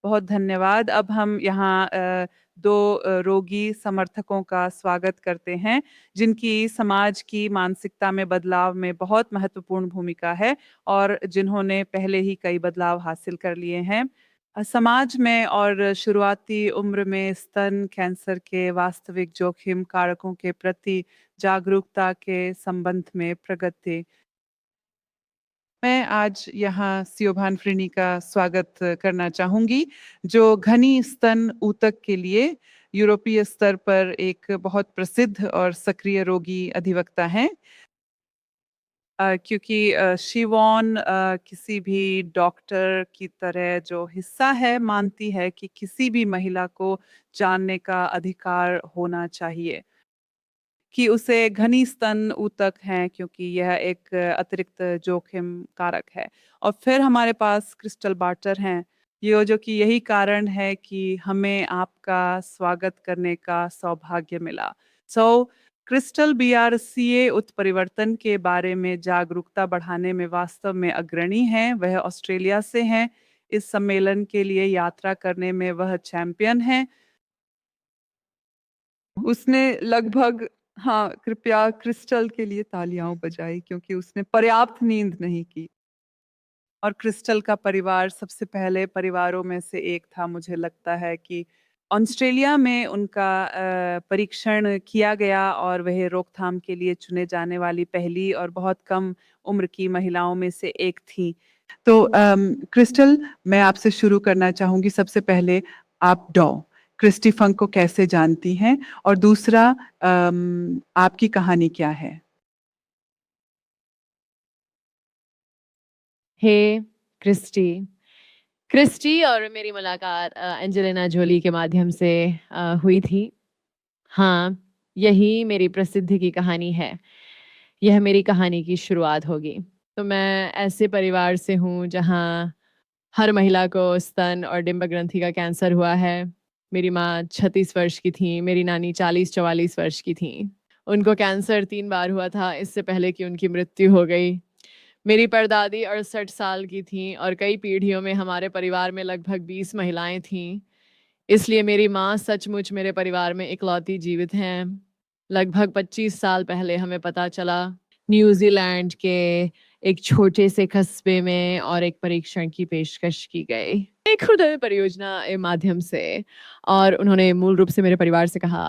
बहुत धन्यवाद। अब हम यहाँ 2 रोगी समर्थकों का स्वागत करते हैं, जिनकी समाज की मानसिकता में बदलाव में बहुत महत्वपूर्ण भूमिका है और जिन्होंने पहले ही कई बदलाव हासिल कर लिए हैं। समाज में और शुरुआती उम्र में स्तन कैंसर के वास्तविक जोखिम कारकों के प्रति जागरूकता के संबंध में प्रगति। मैं आज यहाँ सियोभान फ्रिनी का स्वागत करना चाहूँगी, जो घनी स्तन ऊतक के लिए यूरोपीय स्तर पर एक बहुत प्रसिद्ध और सक्रिय रोगी अधिवक्ता हैं। क्योंकि शिवॉन किसी भी डॉक्टर की तरह जो हिस्सा है, मानती है कि किसी भी महिला को जानने का अधिकार होना चाहिए कि उसे घनी स्तन ऊतक हैं, क्योंकि यह एक अतिरिक्त जोखिम कारक है। और फिर हमारे पास क्रिस्टल बार्टर हैं, ये जो कि यही कारण है कि हमें आपका स्वागत करने का सौभाग्य मिला। क्रिस्टल बीआरसीए उत्परिवर्तन के बारे में जागरूकता बढ़ाने में वास्तव में अग्रणी हैं। वह ऑस्ट्रेलिया से हैं। इस सम्मेलन के लिए यात्रा करने में वह चैंपियन हैं। उसने लगभग हाँ, कृपया क्रिस्टल के लिए तालियाँ बजाएँ, क्योंकि उसने पर्याप्त नींद नहीं की। और क्रिस्टल का परिवार सबसे पहले परिवारों में से एक था। मुझे लगता है कि ऑस्ट्रेलिया में उनका परीक्षण किया गया और वह रोकथाम के लिए चुने जाने वाली पहली और बहुत कम उम्र की महिलाओं में से एक थी। तो क्रिस्टल, मैं आपसे शुरू करना चाहूँगी। सबसे पहले आप क्रिस्टी फंक को कैसे जानती हैं? और दूसरा, आपकी कहानी क्या है? हे क्रिस्टी। क्रिस्टी और मेरी मुलाकात एंजेलिना जोली के माध्यम से हुई थी। हाँ, यही मेरी प्रसिद्धि की कहानी है। यह मेरी कहानी की शुरुआत होगी। तो मैं ऐसे परिवार से हूँ जहाँ हर महिला को स्तन और डिंब ग्रंथि का कैंसर हुआ है। मेरी माँ 36 वर्ष की थी, मेरी नानी 40-44 वर्ष की थी। उनको कैंसर 3 बार हुआ था, इससे पहले कि उनकी मृत्यु हो गई। मेरी परदादी 68 साल की थीं और कई पीढ़ियों में हमारे परिवार में लगभग 20 महिलाएं थीं। इसलिए मेरी माँ सचमुच मेरे परिवार में इकलौती जीवित हैं। लगभग 25 साल पहले हमें पता चला, न्यूजीलैंड के एक छोटे से कस्बे में और एक परीक्षण की पेशकश की गई, एक हृदय परियोजना के माध्यम से। और उन्होंने मूल रूप से मेरे परिवार से कहा,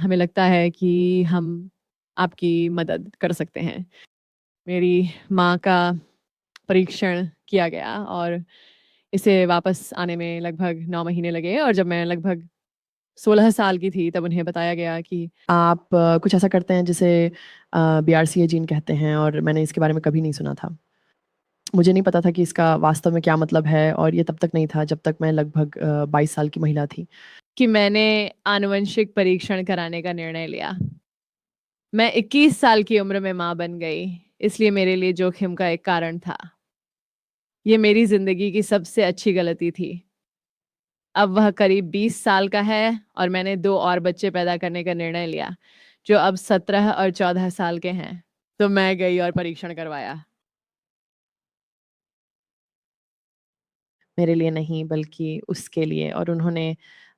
हमें लगता है कि हम आपकी मदद कर सकते हैं। मेरी माँ का परीक्षण किया गया और इसे वापस आने में लगभग 9 महीने लगे। और जब मैं लगभग 16 साल की थी, तब उन्हें बताया गया कि आप कुछ ऐसा करते हैं जिसे बीआरसीए जीन कहते हैं, और मैंने इसके बारे में कभी नहीं सुना था। मुझे नहीं पता था कि इसका वास्तव में क्या मतलब है, और ये तब तक नहीं था जब तक मैं लगभग 22 साल की महिला थी कि मैंने आनुवंशिक परीक्षण कराने का निर्णय लिया। मैं 21 साल की उम्र में माँ बन गई, इसलिए मेरे लिए जोखिम का एक कारण था। ये मेरी ज़िंदगी की सबसे अच्छी गलती थी। अब वह करीब 20 साल का है और मैंने 2 और बच्चे पैदा करने का निर्णय लिया, जो अब 17 और 14 साल के हैं। तो मैं गई और परीक्षण करवाया। मेरे लिए नहीं, बल्कि उसके लिए। और उन्होंने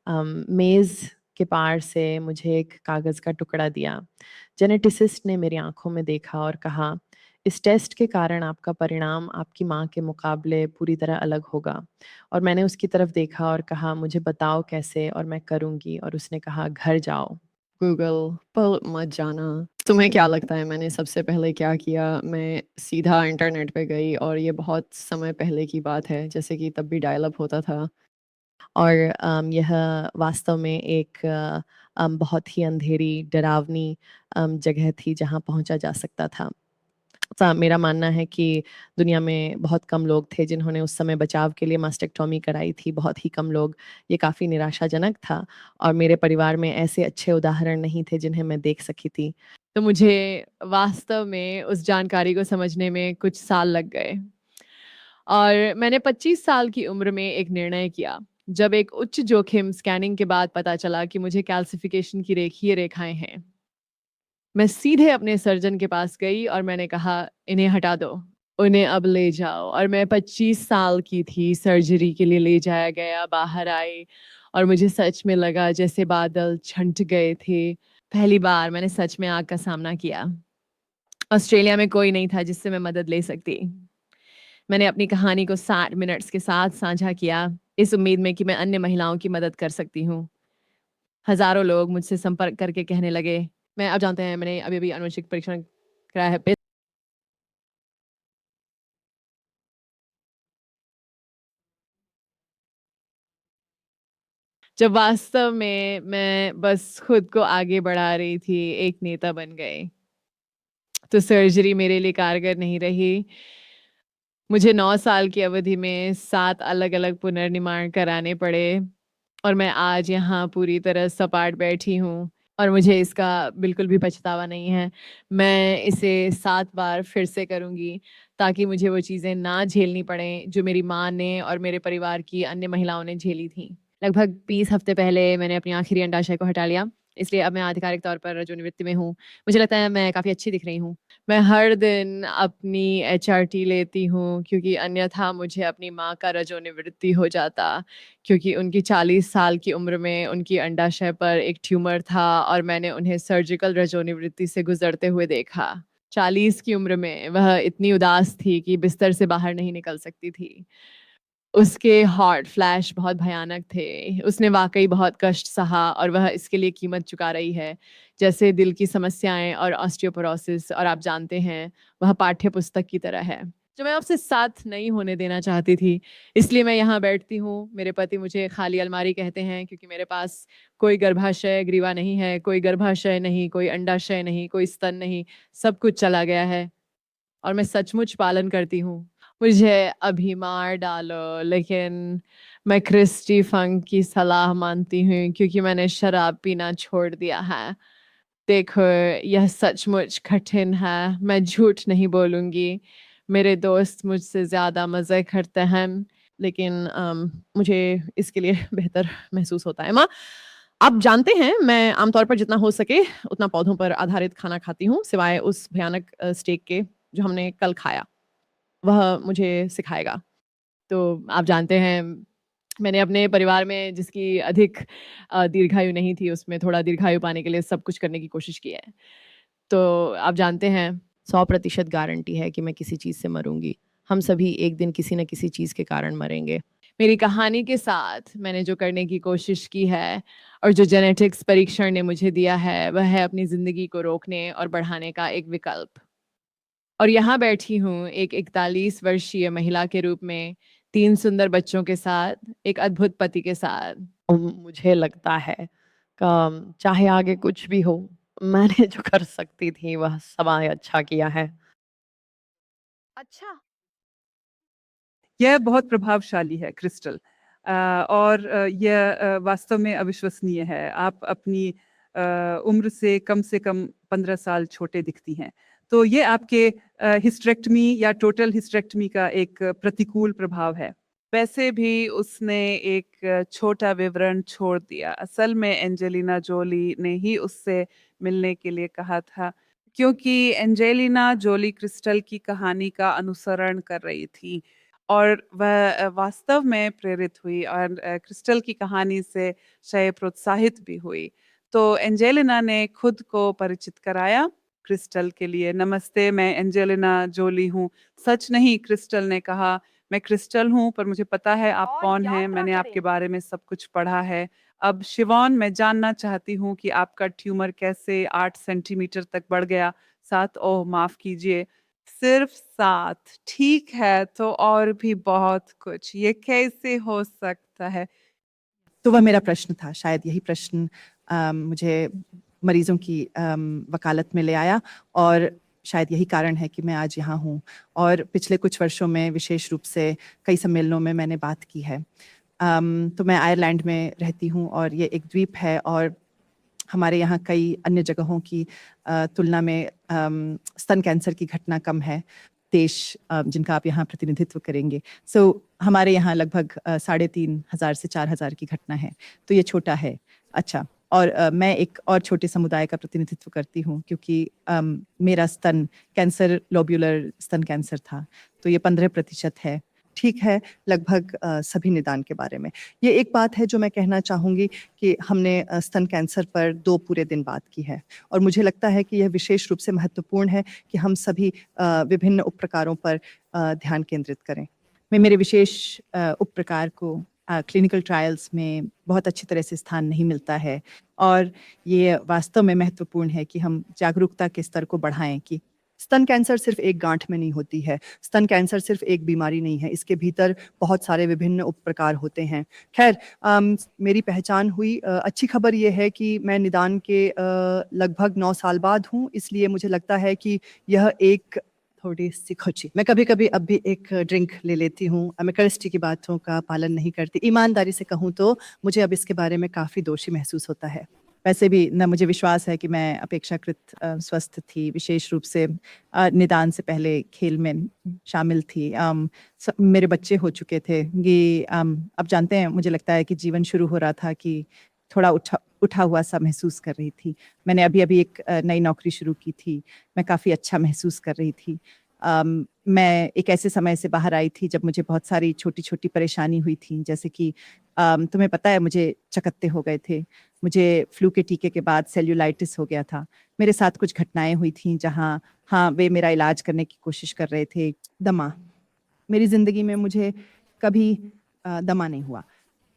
मेज़ के पार से मुझे एक कागज़ का टुकड़ा दिया। जेनेटिसिस्ट ने मेरी आँखों में देखा और कहा, इस टेस्ट के कारण आपका परिणाम आपकी माँ के मुकाबले पूरी तरह अलग होगा। और मैंने उसकी तरफ देखा और कहा, मुझे बताओ कैसे और मैं करूँगी। और उसने कहा, घर जाओ, गूगल पर मत जाना। तुम्हें क्या लगता है मैंने सबसे पहले क्या किया? मैं सीधा इंटरनेट पे गई, और ये बहुत समय पहले की बात है, जैसे कि तब भी डायल अप होता था। और यह वास्तव में एक बहुत ही अंधेरी, डरावनी जगह थी जहाँ पहुँचा जा सकता था। मेरा मानना है कि दुनिया में बहुत कम लोग थे जिन्होंने उस समय बचाव के लिए मास्टेक्टोमी कराई थी, बहुत ही कम लोग। ये काफ़ी निराशाजनक था, और मेरे परिवार में ऐसे अच्छे उदाहरण नहीं थे जिन्हें मैं देख सकी थी। तो मुझे वास्तव में उस जानकारी को समझने में कुछ साल लग गए, और मैंने 25 साल की उम्र में एक निर्णय किया, जब एक उच्च जोखिम स्कैनिंग के बाद पता चला कि मुझे कैल्सिफिकेशन की रेखीय रेखाएं हैं। मैं सीधे अपने सर्जन के पास गई और मैंने कहा, इन्हें हटा दो। उन्हें अब ले जाओ। और मैं 25 साल की थी, सर्जरी के लिए ले जाया गया, बाहर आई और मुझे सच में लगा जैसे बादल छंट गए थे। पहली बार मैंने सच में आग का सामना किया। ऑस्ट्रेलिया में कोई नहीं था जिससे मैं मदद ले सकती। मैंने अपनी कहानी को 60 मिनट्स के साथ साझा किया, इस उम्मीद में कि मैं अन्य महिलाओं की मदद कर सकती हूँ। हज़ारों लोग मुझसे संपर्क करके कहने लगे, मैं आप जानते हैं मैंने अभी-अभी आनुवंशिक परीक्षण कराया है। जब वास्तव में मैं बस खुद को आगे बढ़ा रही थी, एक नेता बन गए। तो सर्जरी मेरे लिए कारगर नहीं रही। मुझे 9 साल की अवधि में 7 अलग-अलग पुनर्निर्माण कराने पड़े और मैं आज यहाँ पूरी तरह सपाट बैठी हूँ और मुझे इसका बिल्कुल भी पछतावा नहीं है। मैं इसे 7 बार फिर से करूँगी ताकि मुझे वो चीज़ें ना झेलनी पड़ें जो मेरी माँ ने और मेरे परिवार की अन्य महिलाओं ने झेली थी। लगभग 20 हफ्ते पहले मैंने अपनी आखिरी अंडाशय को हटा लिया, इसलिए अब मैं आधिकारिक तौर पर रजोनिवृत्ति में हूँ। मुझे लगता है मैं काफ़ी अच्छी दिख रही हूँ। मैं हर दिन अपनी एचआरटी लेती हूँ क्योंकि अन्यथा मुझे अपनी माँ का रजोनिवृत्ति हो जाता, क्योंकि उनकी 40 साल की उम्र में उनकी अंडाशय पर एक ट्यूमर था और मैंने उन्हें सर्जिकल रजोनिवृत्ति से गुजरते हुए देखा। 40 की उम्र में वह इतनी उदास थी कि बिस्तर से बाहर नहीं निकल सकती थी। उसके हॉट फ्लैश बहुत भयानक थे। उसने वाक़ई बहुत कष्ट सहा और वह इसके लिए कीमत चुका रही है, जैसे दिल की समस्याएँ और ऑस्टियोपोरोसिस, और आप जानते हैं, वह पाठ्य पुस्तक की तरह है, जो मैं आपसे साथ नहीं होने देना चाहती थी। इसलिए मैं यहाँ बैठती हूँ। मेरे पति मुझे खाली अलमारी कहते हैं क्योंकि मेरे पास कोई गर्भाशय ग्रीवा नहीं है, कोई गर्भाशय नहीं, कोई अंडाशय नहीं, कोई स्तन नहीं, सब कुछ चला गया है और मैं सचमुच पालन करती हूँ। मुझे अभी मार डालो, लेकिन मैं क्रिस्टी फंक की सलाह मानती हूँ क्योंकि मैंने शराब पीना छोड़ दिया है। देखो, यह सचमुच कठिन है, मैं झूठ नहीं बोलूँगी। मेरे दोस्त मुझसे ज़्यादा मज़े करते हैं, लेकिन मुझे इसके लिए बेहतर महसूस होता है। माँ, आप जानते हैं मैं आमतौर पर जितना हो सके उतना पौधों पर आधारित खाना खाती हूँ, सिवाय उस भयानक स्टेक के जो हमने कल खाया। वह मुझे सिखाएगा। तो आप जानते हैं मैंने अपने परिवार में जिसकी अधिक दीर्घायु नहीं थी, उसमें थोड़ा दीर्घायु पाने के लिए सब कुछ करने की कोशिश की है। तो आप जानते हैं 100% गारंटी है कि मैं किसी चीज़ से मरूँगी। हम सभी एक दिन किसी न किसी चीज़ के कारण मरेंगे। मेरी कहानी के साथ मैंने जो करने की कोशिश की है और जो जेनेटिक्स परीक्षण ने मुझे दिया है, वह है अपनी ज़िंदगी को रोकने और बढ़ाने का एक विकल्प। और यहाँ बैठी हूँ एक 41 वर्षीय महिला के रूप में, 3 सुंदर बच्चों के साथ, एक अद्भुत पति के साथ। मुझे लगता है चाहे आगे कुछ भी हो, मैंने जो कर सकती थी वह समय अच्छा किया है। अच्छा। यह बहुत प्रभावशाली है क्रिस्टल। और यह वास्तव में अविश्वसनीय है। आप अपनी उम्र से कम 15 साल छोटे दिखती हैं। तो ये आपके हिस्टेरेक्टमी या टोटल हिस्टेरेक्टमी का एक प्रतिकूल प्रभाव है। वैसे भी उसने एक छोटा विवरण छोड़ दिया। असल में एंजेलिना जोली ने ही उससे मिलने के लिए कहा था, क्योंकि एंजेलिना जोली क्रिस्टल की कहानी का अनुसरण कर रही थी और वह वास्तव में प्रेरित हुई और क्रिस्टल की कहानी से शायद प्रोत्साहित भी हुई। तो एंजेलिना ने खुद को परिचित कराया क्रिस्टल के लिए। नमस्ते, मैं एंजेलिना जोली हूँ। सच नहीं, क्रिस्टल ने कहा, मैं क्रिस्टल हूँ, पर मुझे पता है आप और कौन हैं। यात्रा मैंने आपके करें। बारे में सब कुछ पढ़ा है। अब शिवॉन, मैं जानना चाहती हूँ कि आपका ट्यूमर कैसे 8 सेंटीमीटर तक बढ़ गया। 7, ओह माफ़ कीजिए, सिर्फ 7, ठीक है, तो और भी बहुत कुछ। ये कैसे हो सकता है? तो वह मेरा प्रश्न था। शायद यही प्रश्न मुझे मरीज़ों की वकालत में ले आया और शायद यही कारण है कि मैं आज यहाँ हूँ और पिछले कुछ वर्षों में विशेष रूप से कई सम्मेलनों में मैंने बात की है। तो मैं आयरलैंड में रहती हूँ और ये एक द्वीप है और हमारे यहाँ कई अन्य जगहों की तुलना में स्तन कैंसर की घटना कम है, देश जिनका आप यहाँ प्रतिनिधित्व करेंगे। हमारे यहाँ लगभग 3,500 से 4,000 की घटना है, तो ये छोटा है। अच्छा, और मैं एक और छोटे समुदाय का प्रतिनिधित्व करती हूँ क्योंकि मेरा स्तन कैंसर, लोब्यूलर स्तन कैंसर था, तो ये 15% है। ठीक है, लगभग सभी निदान के बारे में। ये एक बात है जो मैं कहना चाहूँगी कि हमने स्तन कैंसर पर 2 पूरे दिन बात की है और मुझे लगता है कि यह विशेष रूप से महत्वपूर्ण है कि हम सभी विभिन्न उपप्रकारों पर ध्यान केंद्रित करें। मैं मेरे विशेष उपप्रकार को क्लिनिकल ट्रायल्स में बहुत अच्छी तरह से स्थान नहीं मिलता है और ये वास्तव में महत्वपूर्ण है कि हम जागरूकता के स्तर को बढ़ाएं कि स्तन कैंसर सिर्फ एक गांठ में नहीं होती है, स्तन कैंसर सिर्फ एक बीमारी नहीं है, इसके भीतर बहुत सारे विभिन्न उपप्रकार होते हैं। खैर, मेरी पहचान हुई। अच्छी खबर ये है कि मैं निदान के लगभग 9 साल बाद हूँ, इसलिए मुझे लगता है कि यह एक थोड़ी सी खोची। मैं कभी-कभी अब भी एक ड्रिंक ले लेती हूँ। मैं क्रिस्टी की बातों का पालन नहीं करती। ईमानदारी से कहूँ तो मुझे अब इसके बारे में काफ़ी दोषी महसूस होता है। वैसे भी न मुझे विश्वास है कि मैं अपेक्षाकृत स्वस्थ थी, विशेष रूप से निदान से पहले खेल में शामिल थी। मेरे बच्चे हो चुके थे। ये अब जानते हैं, मुझे लगता है कि जीवन शुरू हो रहा था कि थोड़ा उठा हुआ सा महसूस कर रही थी। मैंने अभी-अभी एक नई नौकरी शुरू की थी। मैं काफ़ी अच्छा महसूस कर रही थी। मैं एक ऐसे समय से बाहर आई थी जब मुझे बहुत सारी छोटी-छोटी परेशानी हुई थी, जैसे कि तुम्हें पता है मुझे चकत्ते हो गए थे। मुझे फ्लू के टीके के बाद सेल्यूलाइटिस हो गया था। मेरे साथ कुछ घटनाएँ हुई थीं जहाँ हाँ, वे मेरा इलाज करने की कोशिश कर रहे थे। दमा, मेरी ज़िंदगी में मुझे कभी दमा नहीं हुआ।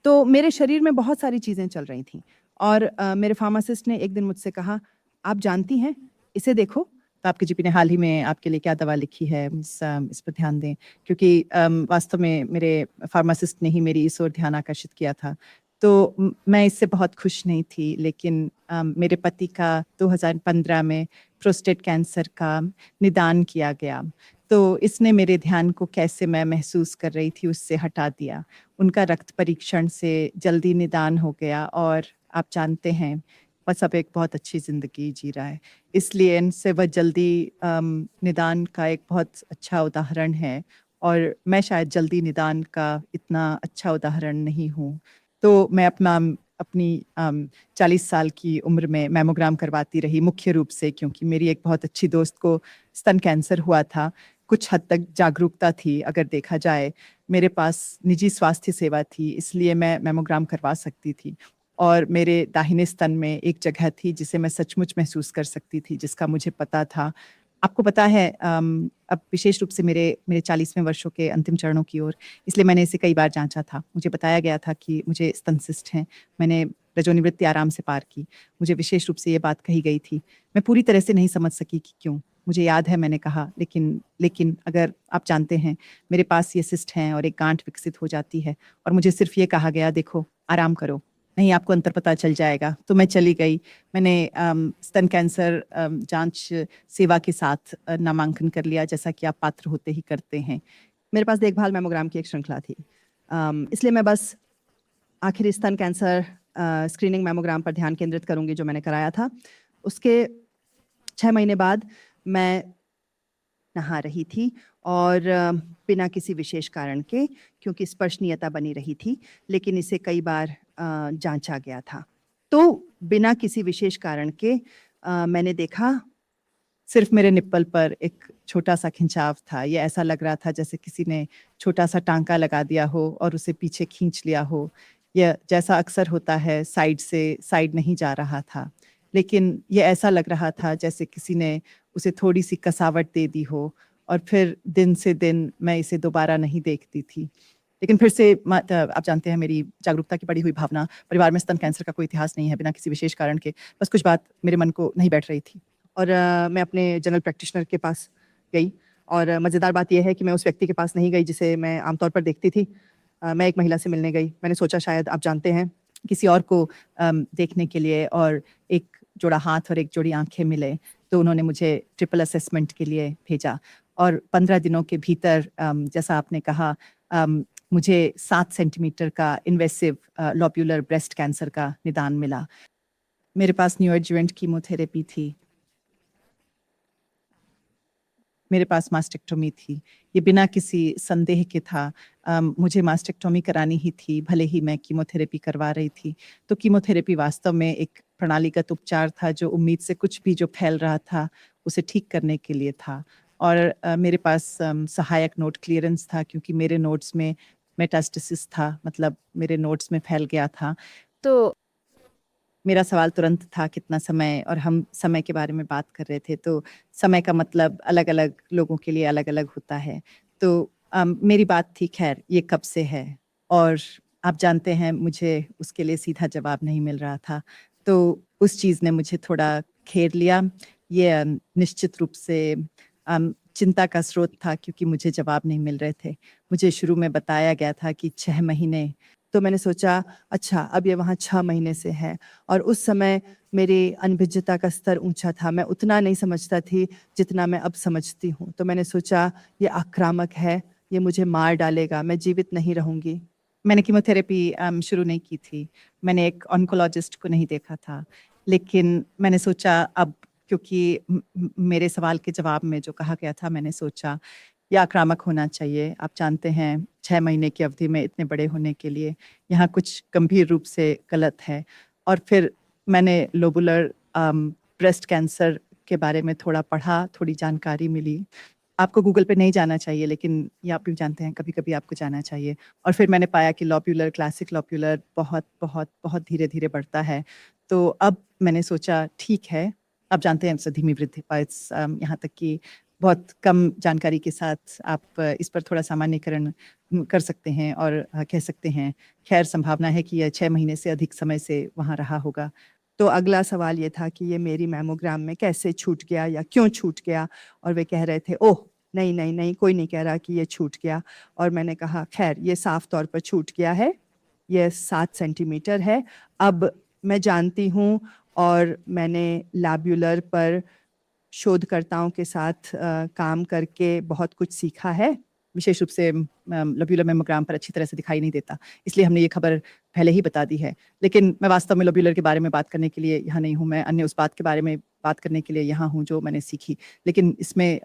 तो मेरे शरीर में बहुत सारी चीज़ें चल रही थीं और मेरे फार्मासिस्ट ने एक दिन मुझसे कहा, "आप जानती हैं, इसे देखो।" तो आपके जीपी ने हाल ही में आपके लिए क्या दवा लिखी है, इस पर ध्यान दें। क्योंकि वास्तव में मेरे फार्मासिस्ट ने ही मेरी इस ओर ध्यान आकर्षित किया था। तो मैं इससे बहुत खुश नहीं थी, लेकिन मेरे पति का 2015 में प्रोस्टेट कैंसर का निदान किया गया। तो इसने मेरे ध्यान को कैसे मैं महसूस कर रही थी, उससे हटा दिया। उनका रक्त परीक्षण से जल्दी निदान हो गया और आप जानते हैं, बस अब एक बहुत अच्छी ज़िंदगी जी रहा है। इसलिए इनसे वह जल्दी निदान का एक बहुत अच्छा उदाहरण है और मैं शायद जल्दी निदान का इतना अच्छा उदाहरण नहीं हूँ। तो मैं अपनी 40 साल की उम्र में मैमोग्राम करवाती रही, मुख्य रूप से क्योंकि मेरी एक बहुत अच्छी दोस्त को स्तन कैंसर हुआ था। कुछ हद तक जागरूकता थी अगर देखा जाए। मेरे पास निजी स्वास्थ्य सेवा थी, इसलिए मैं मैमोग्राम करवा सकती थी और मेरे दाहिने स्तन में एक जगह थी जिसे मैं सचमुच महसूस कर सकती थी, जिसका मुझे पता था। आपको पता है, अब विशेष रूप से मेरे 40वें वर्षों के अंतिम चरणों की ओर, इसलिए मैंने इसे कई बार जाँचा था। मुझे बताया गया था कि मुझे स्तन सिस्ट हैं। मैंने रजोनिवृत्ति आराम से पार की। मुझे विशेष रूप से ये बात कही गई थी। मैं पूरी तरह से नहीं समझ सकी कि क्यों? मुझे याद है मैंने कहा, लेकिन अगर आप जानते हैं, मेरे पास ये सिस्ट हैं और एक गाँठ विकसित हो जाती है और मुझे सिर्फ़ ये कहा गया, देखो आराम करो, नहीं आपको अंतर पता चल जाएगा। तो मैं चली गई। मैंने स्तन कैंसर जाँच सेवा के साथ नामांकन कर लिया, जैसा कि आप पात्र होते ही करते हैं। मेरे पास देखभाल मैमोग्राम की एक श्रृंखला थी। इसलिए मैं बस आखिर स्तन कैंसर स्क्रीनिंग मैमोग्राम पर ध्यान केंद्रित करूँगी जो मैंने कराया था। उसके 6 महीने बाद मैं नहा रही थी और बिना किसी विशेष कारण के, क्योंकि स्पर्शनीयता बनी रही थी, लेकिन इसे कई बार जांचा गया था। तो बिना किसी विशेष कारण के मैंने देखा, सिर्फ मेरे निप्पल पर एक छोटा-सा खिंचाव था। ये ऐसा लग रहा था जैसे किसी ने छोटा-सा टाँका लगा दिया हो और उसे पीछे खींच लिया हो। या जैसा अक्सर होता है, साइड से साइड नहीं जा रहा था। लेकिन ये ऐसा लग रहा था जैसे किसी ने उसे थोड़ी-सी कसावट दे दी हो और फिर दिन से दिन मैं इसे दोबारा नहीं देखती थी। लेकिन फिर से आप जानते हैं मेरी जागरूकता की बढ़ी हुई भावना, परिवार में स्तन कैंसर का कोई इतिहास नहीं है बिना किसी विशेष कारण के। बस कुछ बात मेरे मन को नहीं बैठ रही थी और मैं अपने जनरल प्रैक्टिशनर के पास गई और मज़ेदार बात ये है कि मैं उस व्यक्ति के पास नहीं गई जिसे मैं आमतौर पर देखती थी। मैं एक महिला से मिलने गई। मैंने सोचा शायद आप जानते हैं, किसी और को देखने के लिए और एक जोड़ा हाथ और एक जोड़ी आँखें मिले, तो उन्होंने मुझे ट्रिपल असेसमेंट के लिए भेजा और 15 दिनों के भीतर जैसा आपने कहा, मुझे 7 सेंटीमीटर का इन्वेसिव लोब्यूलर ब्रेस्ट कैंसर का निदान मिला। मेरे पास न्यूएडजुवेंट कीमोथेरेपी थी। मेरे पास मास्टेक्टोमी थी। ये बिना किसी संदेह के था। मुझे मास्टेक्टोमी करानी ही थी, भले ही मैं कीमोथेरेपी करवा रही थी। तो कीमोथेरेपी वास्तव में एक प्रणालीगत उपचार था जो उम्मीद से कुछ भी जो फैल रहा था, उसे ठीक करने के लिए था। और मेरे पास सहायक नोड क्लीयरेंस था क्योंकि मेरे नोड्स में मेटास्टेसिस था, मतलब मेरे नोड्स में फैल गया था। तो मेरा सवाल तुरंत था कितना समय, और हम समय के बारे में बात कर रहे थे, तो समय का मतलब अलग-अलग लोगों के लिए अलग-अलग होता है। तो मेरी बात थी खैर ये कब से है, और आप जानते हैं मुझे उसके लिए सीधा जवाब नहीं मिल रहा था। तो उस चीज़ ने मुझे थोड़ा घेर लिया। ये निश्चित रूप से चिंता का स्रोत था क्योंकि मुझे जवाब नहीं मिल रहे थे। मुझे शुरू में बताया गया था कि 6 महीने, तो मैंने सोचा अच्छा अब ये वहाँ 6 महीने से है, और उस समय मेरी अनभिज्ञता का स्तर ऊंचा था, मैं उतना नहीं समझता थी जितना मैं अब समझती हूँ। तो मैंने सोचा ये आक्रामक है, ये मुझे मार डालेगा, मैं जीवित नहीं रहूँगी। मैंने कीमोथेरेपी शुरू नहीं की थी, मैंने एक ऑन्कोलॉजिस्ट को नहीं देखा था, लेकिन मैंने सोचा अब क्योंकि मेरे सवाल के जवाब में जो कहा गया था, मैंने सोचा ये आक्रामक होना चाहिए। आप जानते हैं 6 महीने की अवधि में इतने बड़े होने के लिए यहाँ कुछ गंभीर रूप से गलत है। और फिर मैंने लोबुलर ब्रेस्ट कैंसर के बारे में थोड़ा पढ़ा, थोड़ी जानकारी मिली। आपको गूगल पे नहीं जाना चाहिए, लेकिन ये आप भी जानते हैं कभी-कभी आपको जाना चाहिए। और फिर मैंने पाया कि लोब्यूलर, क्लासिक लोब्यूलर बहुत, बहुत, बहुत धीरे-धीरे बढ़ता है। तो अब मैंने सोचा ठीक है, आप जानते हैं धीमी वृद्धि यहाँ तक कि बहुत कम जानकारी के साथ आप इस पर थोड़ा सामान्यीकरण कर सकते हैं और कह सकते हैं खैर संभावना है कि यह 6 महीने से अधिक समय से वहाँ रहा होगा। तो अगला सवाल ये था कि ये मेरी मैमोग्राम में कैसे छूट गया या क्यों छूट गया? और वे कह रहे थे ओह! नहीं, नहीं, नहीं, कोई नहीं कह रहा कि ये छूट गया। और मैंने कहा खैर ये साफ तौर पर छूट गया है, ये 7 सेंटीमीटर है। अब मैं जानती हूँ, और मैंने लैब्यूलर पर शोधकर्ताओं के साथ काम करके बहुत कुछ सीखा है। विशेष रूप से लोब्यूलर मैमोग्राम पर अच्छी तरह से दिखाई नहीं देता, इसलिए हमने ये खबर पहले ही बता दी है। लेकिन मैं वास्तव में लोब्यूलर के बारे में बात करने के लिए यहाँ नहीं हूँ, मैं अन्य उस बात के बारे में बात करने के लिए यहाँ हूँ जो मैंने सीखी। लेकिन इसमें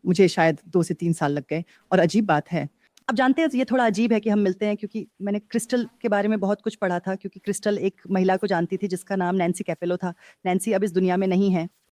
मुझे शायद 2 से 3 साल लग गए, और अजीब बात है, अब जानते हैं ये थोड़ा अजीब है कि हम मिलते हैं क्योंकि मैंने क्रिस्टल के बारे में बहुत कुछ पढ़ा था, क्योंकि क्रिस्टल एक महिला को जानती थी जिसका नाम नैन्सी कैपेलो था। नैन्सी अब इस दुनिया में नहीं है।